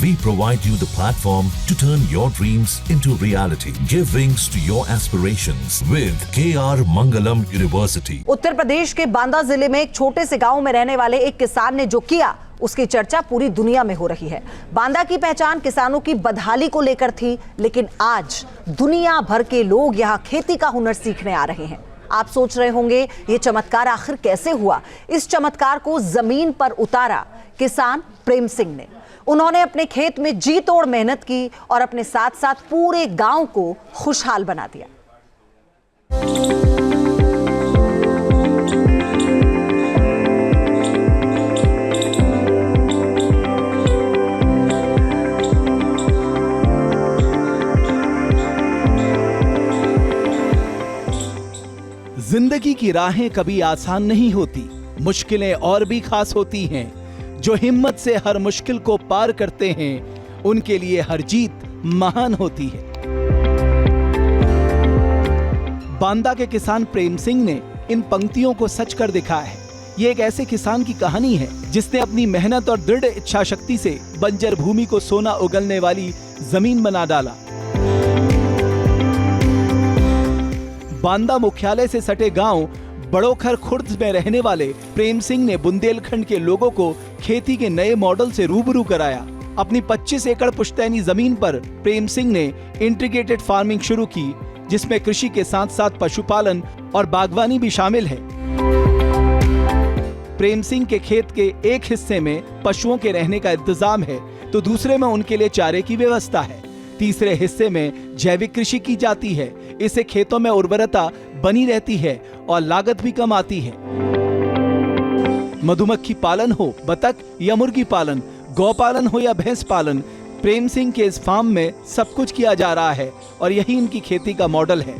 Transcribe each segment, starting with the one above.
We provide you the platform to turn your dreams into reality. Give wings to your aspirations with KR Mangalam University. Uttar Pradesh के बांदा जिले में एक छोटे से गांव में रहने वाले एक किसान ने जो किया, उसकी चर्चा पूरी दुनिया में हो रही है। बांदा की पहचान किसानों की बदहाली को लेकर थी, लेकिन आज दुनिया भर के लोग यहाँ खेती का हुनर सीखने आ रहे हैं। आप सोच रहे होंगे ये चमत्कार आखिर कैसे हुआ? इस चमत्कार को जमीन पर उतारा किसान प्रेम सिंह ने। उन्होंने अपने खेत में जी तोड़ मेहनत की और अपने साथ साथ पूरे गांव को खुशहाल बना दिया। जिंदगी की राहें कभी आसान नहीं होती, मुश्किलें और भी खास होती हैं। जो हिम्मत से हर मुश्किल को पार करते हैं, उनके लिए हर जीत महान होती है। बांदा के किसान प्रेम सिंह ने इन पंक्तियों को सच कर दिखाया है। ये एक ऐसे किसान की कहानी है जिसने अपनी मेहनत और दृढ़ इच्छा शक्ति से बंजर भूमि को सोना उगलने वाली जमीन बना डाला। बांदा मुख्यालय से सटे गांव बड़ोखर खुर्द में रहने वाले प्रेम सिंह ने बुंदेलखंड के लोगों को खेती के नए मॉडल से रूबरू कराया। अपनी 25 एकड़ पुश्तैनी जमीन पर प्रेम सिंह ने इंटीग्रेटेड फार्मिंग शुरू की, जिसमें कृषि के साथ साथ पशुपालन और बागवानी भी शामिल है। प्रेम सिंह के खेत के एक हिस्से में पशुओं के रहने का इंतजाम है, तो दूसरे में उनके लिए चारे की व्यवस्था है। तीसरे हिस्से में जैविक कृषि की जाती है। इससे खेतों में उर्वरता बनी रहती है और लागत भी कम आती है। मधुमक्खी पालन हो, बतख या मुर्गी पालन, गौ पालन हो या भैंस पालन, प्रेम सिंह के इस फार्म में सब कुछ किया जा रहा है और यही इनकी खेती का मॉडल है।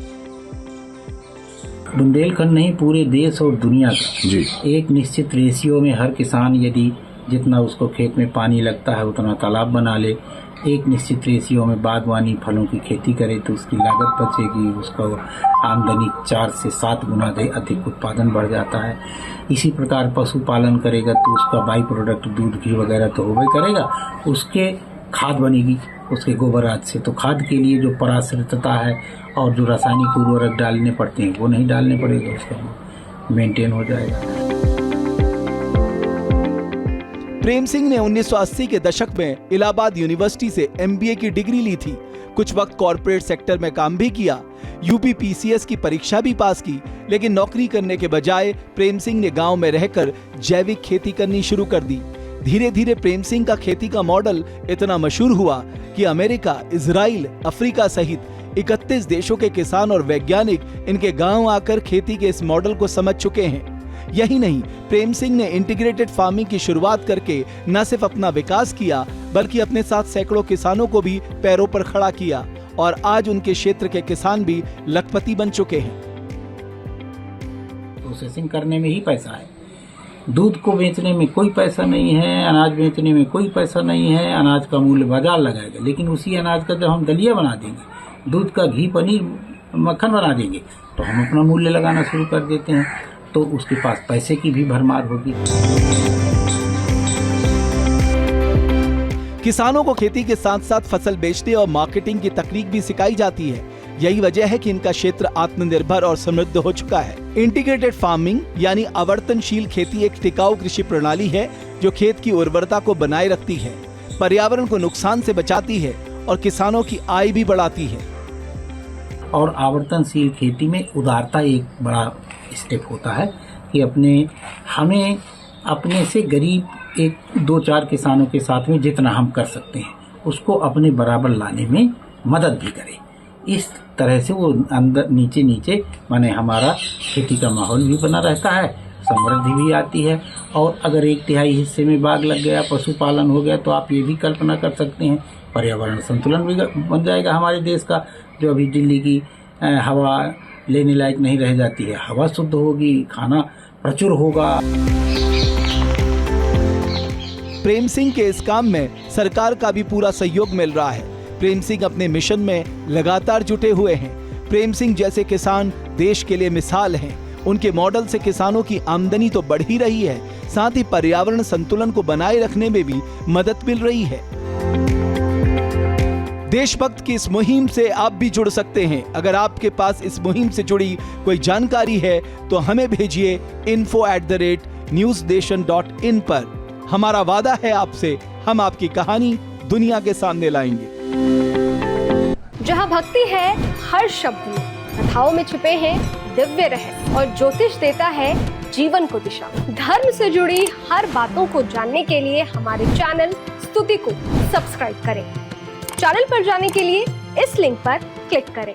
बुंदेलखंड नहीं, पूरे देश और दुनिया का एक निश्चित रेशियो में हर किसान यदि जितना उसको खेत में पानी लगता है उतना तालाब बना ले, एक निश्चित रेशियो में बागवानी फलों की खेती करे तो उसकी लागत बचेगी, उसका आमदनी 4 से 7 गुना अधिक उत्पादन बढ़ जाता है। इसी प्रकार पशुपालन करेगा तो उसका बाई प्रोडक्ट दूध घी वगैरह तो होबे करेगा, उसके खाद बनेगी उसके गोबर आदि से। तो खाद के लिए जो पराश्रितता है और जो रासायनिक उर्वरक डालने पड़ते हैं वो नहीं डालने पड़ेगा, उसका मेंटेन हो जाएगा। प्रेम सिंह ने 1980 के दशक में इलाहाबाद यूनिवर्सिटी से MBA की डिग्री ली थी। कुछ वक्त कॉर्पोरेट सेक्टर में काम भी किया, UPPCS की परीक्षा भी पास की, लेकिन नौकरी करने के बजाय प्रेम सिंह ने गांव में रहकर जैविक खेती करनी शुरू कर दी। धीरे धीरे प्रेम सिंह का खेती का मॉडल इतना मशहूर हुआ कि अमेरिका, इजराइल, अफ्रीका सहित 31 देशों के किसान और वैज्ञानिक इनके गांव आकर खेती के इस मॉडल को समझ चुके हैं। यही नहीं, प्रेम सिंह ने इंटीग्रेटेड फार्मिंग की शुरुआत करके न सिर्फ अपना विकास किया बल्कि अपने साथ सैकड़ों किसानों को भी पैरों पर खड़ा किया और आज उनके क्षेत्र के किसान भी लखपति बन चुके हैं। प्रोसेसिंग करने में ही पैसा है, दूध को बेचने में कोई पैसा नहीं है, अनाज बेचने में कोई पैसा नहीं है। अनाज का मूल्य बाजार लगाएगा, लेकिन उसी अनाज का जब हम दलिया बना देंगे, दूध का घी, पनीर, मक्खन बना देंगे तो हम अपना मूल्य लगाना शुरू कर देते हैं, तो उसके पास पैसे की भी भरमार होगी। किसानों को खेती के साथ साथ फसल बेचने और मार्केटिंग की तकनीक भी सिखाई जाती है। यही वजह है कि इनका क्षेत्र आत्मनिर्भर और समृद्ध हो चुका है। इंटीग्रेटेड फार्मिंग यानी आवर्तनशील खेती एक टिकाऊ कृषि प्रणाली है जो खेत की उर्वरता को बनाए रखती है, पर्यावरण को नुकसान से बचाती है और किसानों की आय भी बढ़ाती है। और आवर्तनशील खेती में उदारता एक बड़ा स्टेप होता है कि हमें अपने से गरीब 1-2-4 किसानों के साथ में जितना हम कर सकते हैं उसको अपने बराबर लाने में मदद भी करें। इस तरह से वो अंदर नीचे माने हमारा खेती का माहौल भी बना रहता है, समृद्धि भी आती है। और अगर 1/3 हिस्से में बाग लग गया, पशुपालन हो गया, तो आप ये भी कल्पना कर सकते हैं पर्यावरण संतुलन भी बन जाएगा हमारे देश का। जो अभी दिल्ली की हवा लेने लायक नहीं रह जाती है, हवा शुद्ध होगी, खाना प्रचुर होगा। प्रेम सिंह के इस काम में सरकार का भी पूरा सहयोग मिल रहा है। प्रेम सिंह अपने मिशन में लगातार जुटे हुए हैं। प्रेम सिंह जैसे किसान देश के लिए मिसाल हैं। उनके मॉडल से किसानों की आमदनी तो बढ़ ही रही है, साथ ही पर्यावरण संतुलन को बनाए रखने में भी मदद मिल रही है। देशभक्त की इस मुहिम से आप भी जुड़ सकते हैं। अगर आपके पास इस मुहिम से जुड़ी कोई जानकारी है तो हमें भेजिए info@newsnation.in पर। हमारा वादा है आपसे, हम आपकी कहानी दुनिया के सामने लाएंगे। जहाँ भक्ति है हर शब्द में, कथाओं में छुपे हैं दिव्य रहस्य और ज्योतिष देता है जीवन को दिशा। धर्म से जुड़ी हर बातों को जानने के लिए हमारे चैनल स्तुति को सब्सक्राइब करें। चैनल पर जाने के लिए इस लिंक पर क्लिक करें।